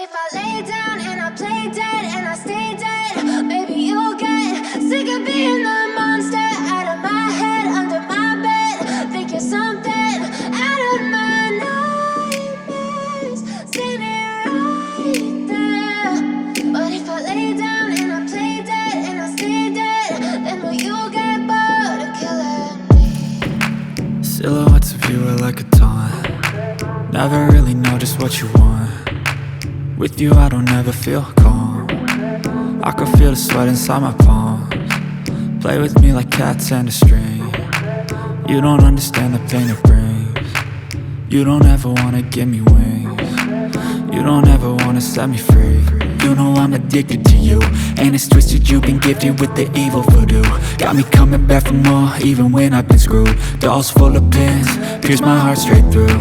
if I lay down and I play dead and I stay dead, maybe you'll get sick of being the monster out of my head, under my bed. Think you're something out of my nightmares, standing right there. But if I lay down and I play dead and I stay dead, then will you get bored of killing me? Silhouettes of you are like a taunt. Never really know just what you want. With you I don't ever feel calm. I can feel the sweat inside my palms. Play with me like cats and a string. You don't understand the pain it brings. You don't ever wanna give me wings. You don't ever wanna set me free. You know I'm addicted to you, and it's twisted, you've been gifted with the evil voodoo. Got me coming back for more, even when I've been screwed. Dolls full of pins, pierce my heart straight through.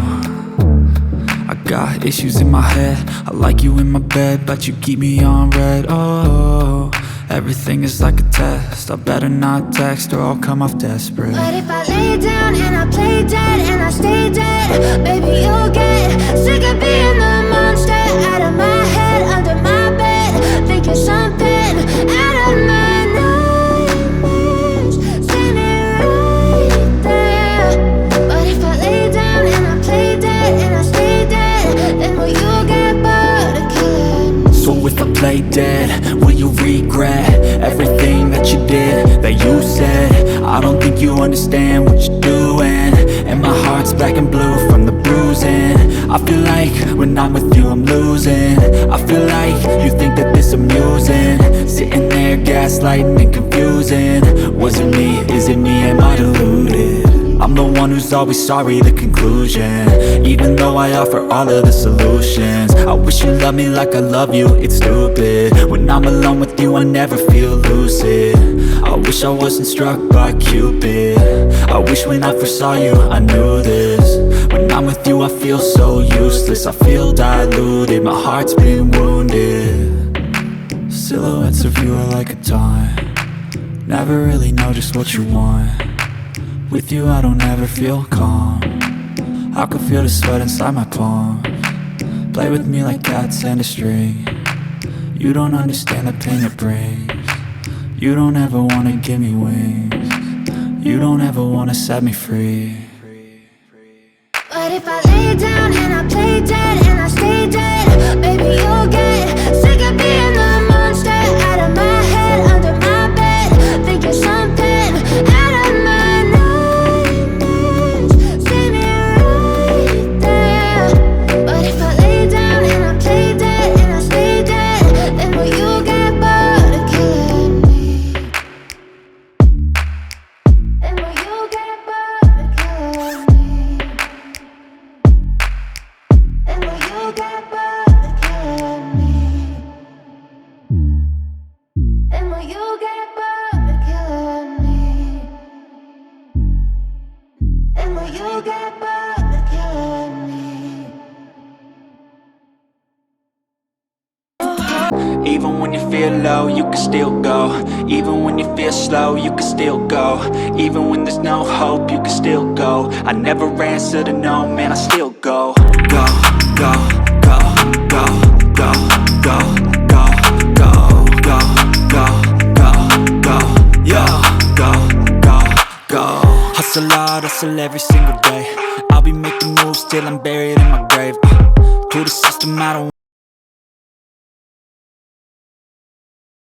I got issues in my head, I like you in my bed, but you keep me on red. Oh, everything is like a test, I better not text or I'll come off desperate. But if I lay down and I play dead and I stay dead, baby you'll get sick of being the monster out of my head, under my bed. Think you're something out of my nightmares, standing right there. But if I lay down and I play dead and I stay dead, then will you get bored of killing me? So if I play dead, will you regret everything that you did, that you said? I don't think you understand what you're doing, and my heart's black and blue from the bruising. I feel like when I'm with you I'm losing. I feel like you think that this amusing, sitting there gaslighting and confusing. Was it me? Is it me? Am I deluded? I'm the one who's always sorry, the conclusion. Even though I offer all of the solutions, I wish you loved me like I love you, it's stupid. When I'm alone with you I never feel lucid. I wish I wasn't struck by Cupid. I wish when I first saw you I knew this. When I'm with you I feel so useless, I feel diluted, my heart's been wounded. Silhouettes of you are like a taunt. Never really know just what you want. With you I don't ever feel calm. I can feel the sweat inside my palms. Play with me like cats and a string. You don't understand the pain it brings. You don't ever wanna give me wings. You don't ever wanna set me free. But if I lay down and I play dead and I stay dead, baby you'll get sick of being the monster out of my head, under my bed. Think you're something out of my nightmares, standing right there. But if I lay down and I play dead and I stay dead, then will you get bored of killing me? Then will you get bored of killing me? Then will you get bored of killing me? Then will you get bored of killing me? Then will you get bored of killing me? Even when you feel low, you can still go. Even when you feel slow, you can still go. Even when there's no hope, you can still go. I never answer to no, man, I still go. Go, go, go, go, go, go, go, go, go, go, go, go, yo, go, go, go. Hustle hard, hustle every single day. I'll be making moves till I'm buried in my grave. To the system, I don't